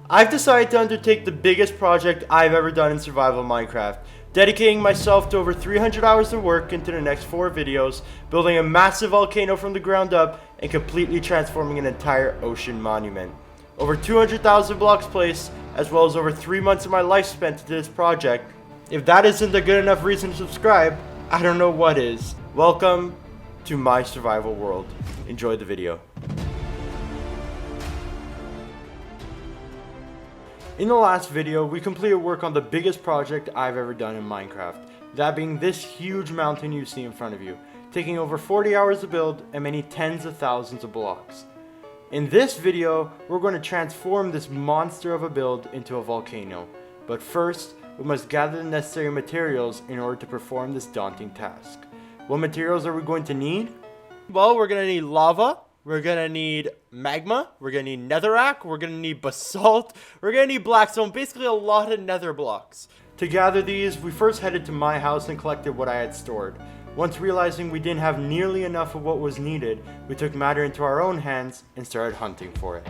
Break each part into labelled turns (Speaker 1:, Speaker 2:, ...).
Speaker 1: I've decided to undertake the biggest project I've ever done in survival Minecraft, dedicating myself to over 300 hours of work into the next 4 videos, building a massive volcano from the ground up, and completely transforming an entire ocean monument. Over 200,000 blocks placed, as well as over 3 months of my life spent into this project. If that isn't a good enough reason to subscribe, I don't know what is. Welcome to my survival world. Enjoy the video. In the last video, we completed work on the biggest project I've ever done in Minecraft, that being this huge mountain you see in front of you, taking over 40 hours to build and many tens of thousands of blocks. In this video, we're going to transform this monster of a build into a volcano, but first, we must gather the necessary materials in order to perform this daunting task. What materials are we going to need? Well, we're going to need lava. We're going to need magma, we're going to need netherrack, we're going to need basalt, we're going to need blackstone, basically a lot of nether blocks. To gather these, we first headed to my house and collected what I had stored. Once realizing we didn't have nearly enough of what was needed, we took matter into our own hands and started hunting for it.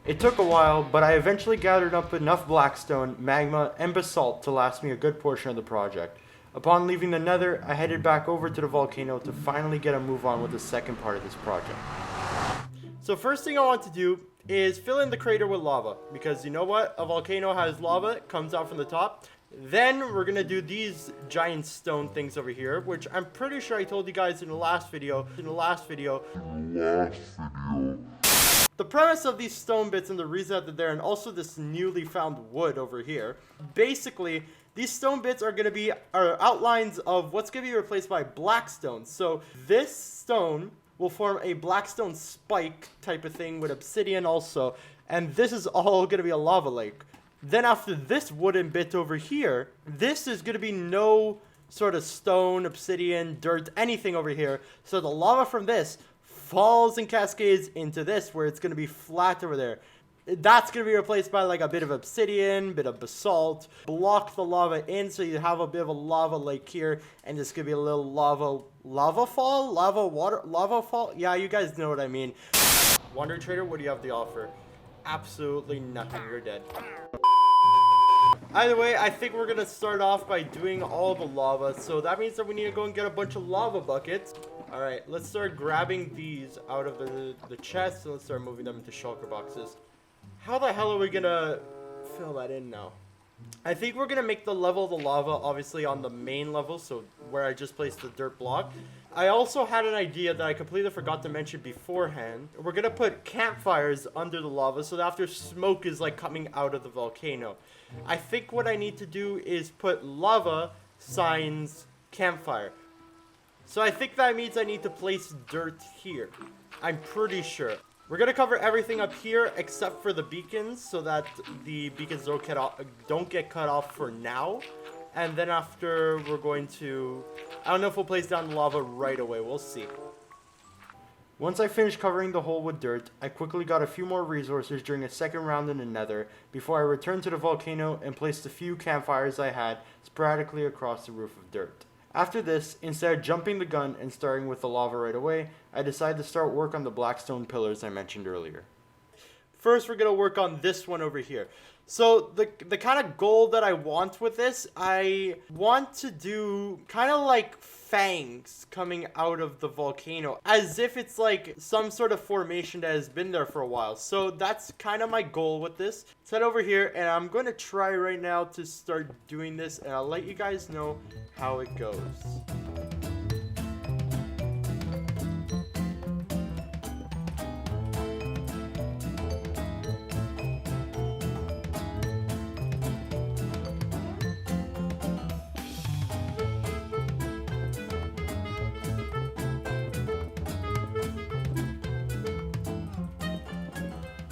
Speaker 1: It took a while, but I eventually gathered up enough blackstone, magma, and basalt to last me a good portion of the project. Upon leaving the nether, I headed back over to the volcano to finally get a move on with the second part of this project. So first thing I want to do is fill in the crater with lava, because you know what? A volcano has lava, it comes out from the top. Then we're going to do these giant stone things over here, which I'm pretty sure I told you guys in the last video. The premise of these stone bits and the reason that they're there, and also this newly found wood over here, basically these stone bits are going to be outlines of what's going to be replaced by blackstone. So this stone will form a blackstone spike type of thing with obsidian also, and this is all going to be a lava lake. Then after this wooden bit over here, this is going to be no sort of stone, obsidian, dirt, anything over here. So the lava from this falls and cascades into this where it's going to be flat over there. That's going to be replaced by like a bit of obsidian, bit of basalt, block the lava in so you have a bit of a lava lake here, and this could be a little lava fall. Yeah, you guys know what I mean. Wandering Trader, what do you have to offer? Absolutely nothing, you're dead. Either way, I think we're going to start off by doing all the lava, so that means that we need to go and get a bunch of lava buckets. Alright, let's start grabbing these out of the chest, and let's start moving them into shulker boxes. How the hell are we gonna fill that in now? I think we're gonna make the level of the lava obviously on the main level, so where I just placed the dirt block. I also had an idea that I completely forgot to mention beforehand. We're gonna put campfires under the lava so that after smoke is like coming out of the volcano. I think what I need to do is put lava signs campfire. So I think that means I need to place dirt here. I'm pretty sure. We're going to cover everything up here except for the beacons so that the beacons don't get cut off for now. And then after we're going to... I don't know if we'll place down the lava right away. We'll see. Once I finished covering the hole with dirt, I quickly got a few more resources during a second round in the nether before I returned to the volcano and placed a few campfires I had sporadically across the roof of dirt. After this, instead of jumping the gun and starting with the lava right away, I decided to start work on the blackstone pillars I mentioned earlier. First, we're going to work on this one over here. So the kind of goal that I want with this, I want to do kind of like fangs coming out of the volcano, as if it's like some sort of formation that has been there for a while. So that's kind of my goal with this. Let's head over here, and I'm going to try right now to start doing this, and I'll let you guys know how it goes.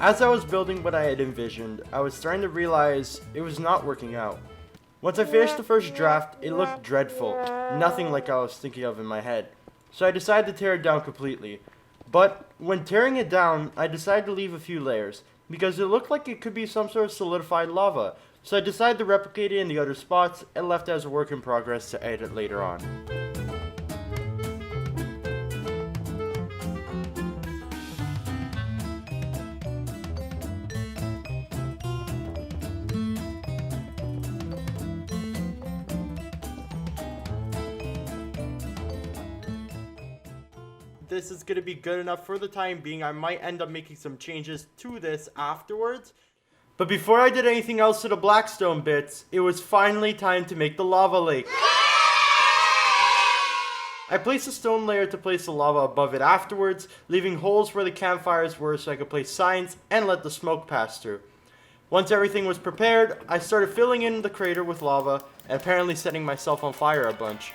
Speaker 1: As I was building what I had envisioned, I was starting to realize it was not working out. Once I finished the first draft, it looked dreadful, nothing like I was thinking of in my head. So I decided to tear it down completely. But when tearing it down, I decided to leave a few layers, because it looked like it could be some sort of solidified lava. So I decided to replicate it in the other spots and left it as a work in progress to edit later on. This is going to be good enough for the time being. I might end up making some changes to this afterwards. But before I did anything else to the blackstone bits, it was finally time to make the lava lake. I placed a stone layer to place the lava above it afterwards, leaving holes where the campfires were so I could place signs and let the smoke pass through. Once everything was prepared, I started filling in the crater with lava and apparently setting myself on fire a bunch.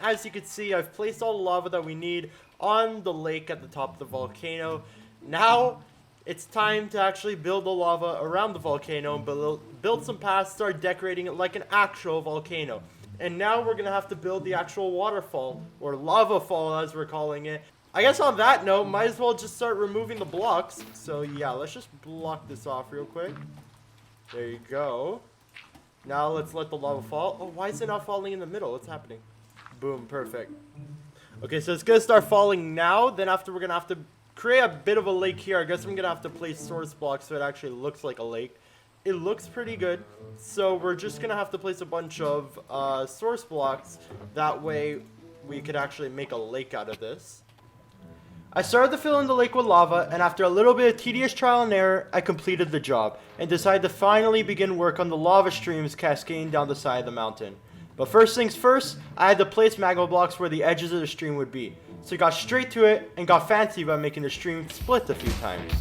Speaker 1: As you can see, I've placed all the lava that we need on the lake at the top of the volcano. Now, it's time to actually build the lava around the volcano and build some paths, start decorating it like an actual volcano. And now we're going to have to build the actual waterfall, or lava fall as we're calling it. I guess on that note, might as well just start removing the blocks. So yeah, let's just block this off real quick. There you go. Now let's let the lava fall. Oh, why is it not falling in the middle? What's happening? Boom, perfect. Okay, so it's gonna start falling now. Then after, we're gonna have to create a bit of a lake here. I guess I'm gonna have to place source blocks so it actually looks like a lake. It looks pretty good. So we're just gonna have to place a bunch of source blocks. That way we could actually make a lake out of this. I started to fill in the lake with lava, and after a little bit of tedious trial and error, I completed the job and decided to finally begin work on the lava streams cascading down the side of the mountain. But first things first, I had to place magma blocks where the edges of the stream would be. So I got straight to it and got fancy by making the stream split a few times.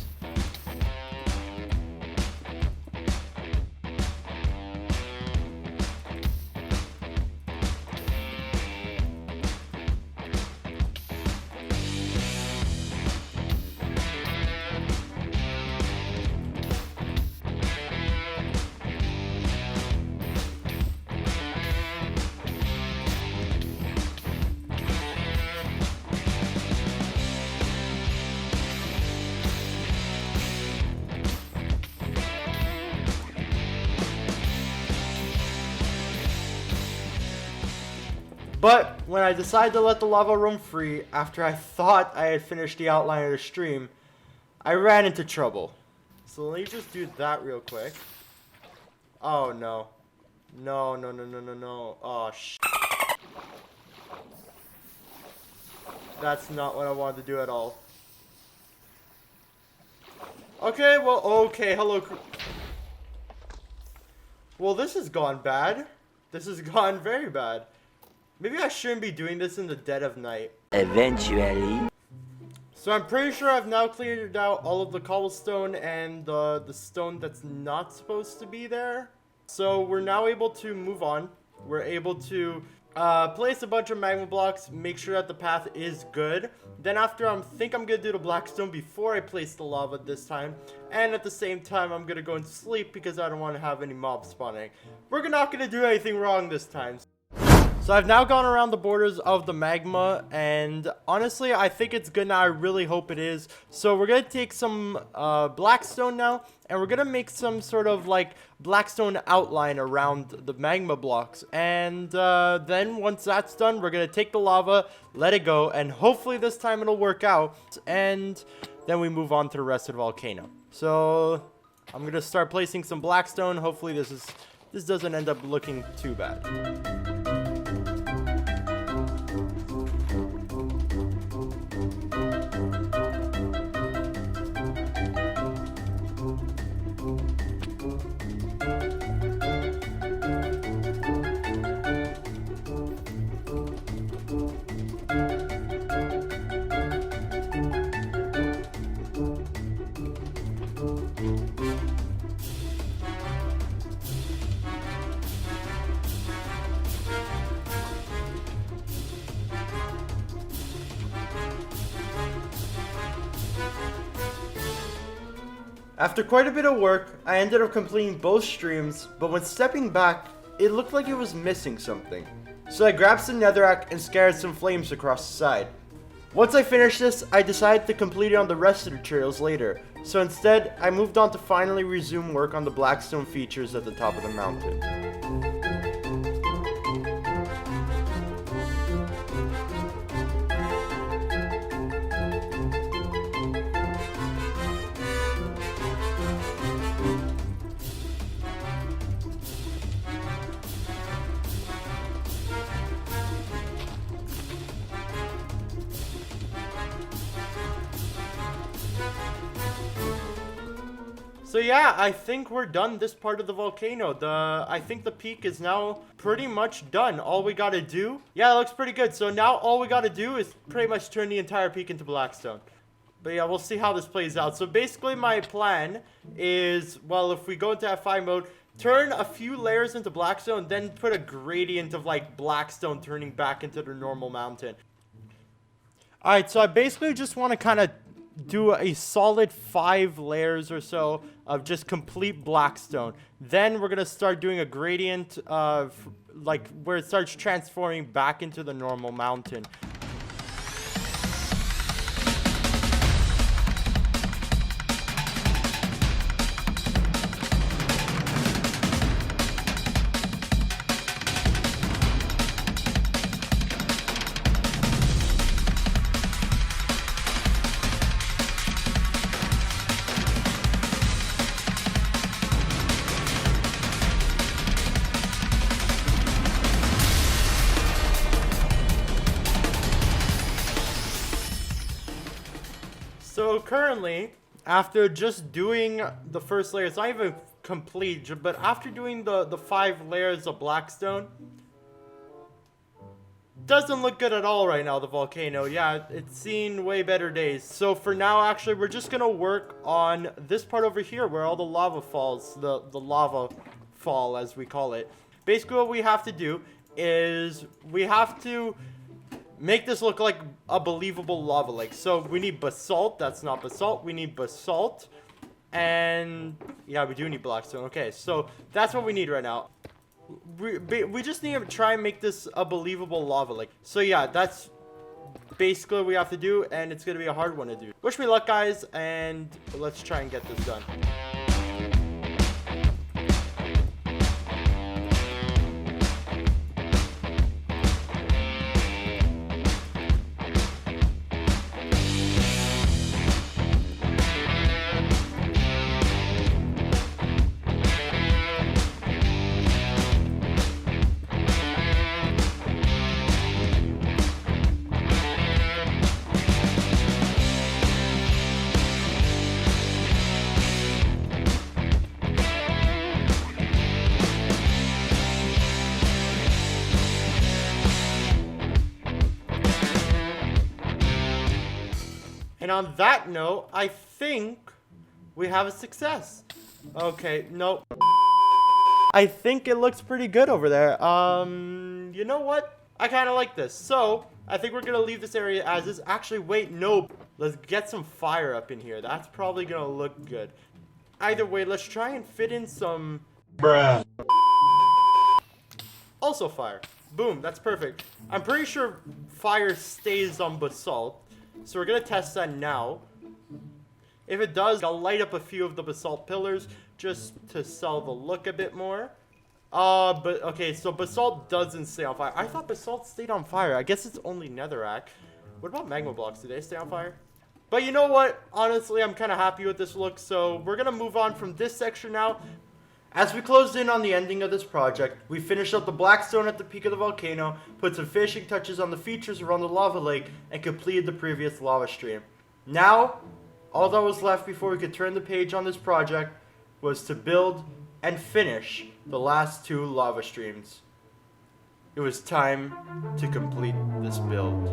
Speaker 1: But when I decided to let the lava roam free after I thought I had finished the outline of the stream, I ran into trouble. So let me just do that real quick. Oh no. No, no, no, no, no, no. Oh sh. That's not what I wanted to do at all. Okay, well, okay, hello. Well, this has gone bad. This has gone very bad. Maybe I shouldn't be doing this in the dead of night.
Speaker 2: Eventually.
Speaker 1: So I'm pretty sure I've now cleared out all of the cobblestone and the stone that's not supposed to be there. So we're now able to move on. We're able to place a bunch of magma blocks, make sure that the path is good. Then after, I think I'm going to do the blackstone before I place the lava this time. And at the same time, I'm going to go and sleep because I don't want to have any mobs spawning. We're not going to do anything wrong this time. So I've now gone around the borders of the magma, and honestly, I think it's good now. I really hope it is. So we're going to take some blackstone now, and we're going to make some sort of like blackstone outline around the magma blocks. And then once that's done, we're going to take the lava, let it go, and hopefully this time it'll work out. And then we move on to the rest of the volcano. So I'm going to start placing some blackstone. Hopefully this doesn't end up looking too bad. After quite a bit of work, I ended up completing both streams, but when stepping back, it looked like it was missing something. So I grabbed some netherrack and scattered some flames across the side. Once I finished this, I decided to complete it on the rest of the trails later. So instead, I moved on to finally resume work on the blackstone features at the top of the mountain. So yeah, I think we're done this part of the volcano. I think the peak is now pretty much done. All we gotta do, yeah, it looks pretty good. So now all we gotta do is pretty much turn the entire peak into blackstone. But yeah, we'll see how this plays out. So basically my plan is, well, if we go into F5 mode, turn a few layers into blackstone, then put a gradient of like blackstone turning back into the normal mountain. Alright, so I basically just want to kind of do a solid 5 layers or so of just complete blackstone. Then we're going to start doing a gradient of like where it starts transforming back into the normal mountain. So currently, after just doing the first layer, it's not even complete, but after doing the 5 layers of blackstone, doesn't look good at all right now, the volcano. Yeah, it's seen way better days. So for now, actually, we're just gonna work on this part over here where all the lava falls, the lava fall as we call it. Basically what we have to do is we have to make this look like a believable lava lake. So we need basalt. That's not basalt. We need basalt. And yeah, we do need blackstone. Okay, so that's what we need right now. We just need to try and make this a believable lava lake. So yeah, that's basically what we have to do. And it's going to be a hard one to do. Wish me luck, guys. And let's try and get this done. And on that note, I think we have a success. Okay, nope. I think it looks pretty good over there. You know what? I kind of like this. So, I think we're going to leave this area as is. Actually, wait, no. Let's get some fire up in here. That's probably going to look good. Either way, let's try and fit in some... bruh. Also fire. Boom, that's perfect. I'm pretty sure fire stays on basalt. So we're going to test that now. If it does, I'll light up a few of the basalt pillars just to sell the look a bit more. But okay, so basalt doesn't stay on fire. I thought basalt stayed on fire. I guess it's only netherrack. What about magma blocks? Do they stay on fire? But you know what? Honestly, I'm kind of happy with this look. So we're going to move on from this section now. As we closed in on the ending of this project, we finished up the blackstone at the peak of the volcano, put some finishing touches on the features around the lava lake, and completed the previous lava stream. Now, all that was left before we could turn the page on this project was to build and finish the last 2 lava streams. It was time to complete this build.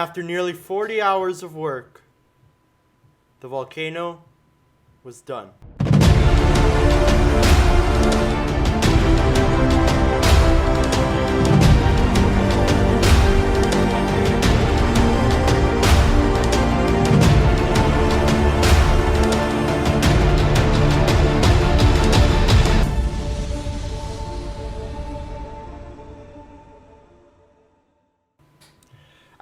Speaker 1: after nearly 40 hours of work, the volcano was done.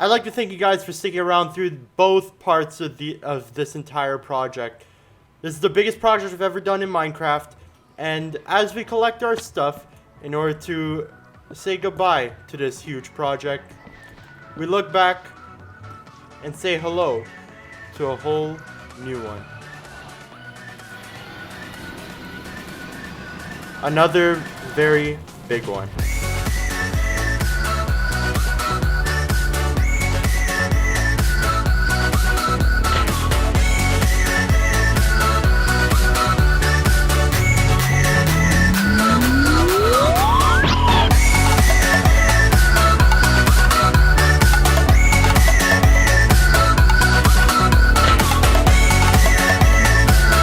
Speaker 1: I'd like to thank you guys for sticking around through both parts of this entire project. This is the biggest project we've ever done in Minecraft, and as we collect our stuff in order to say goodbye to this huge project, we look back and say hello to a whole new one. Another very big one.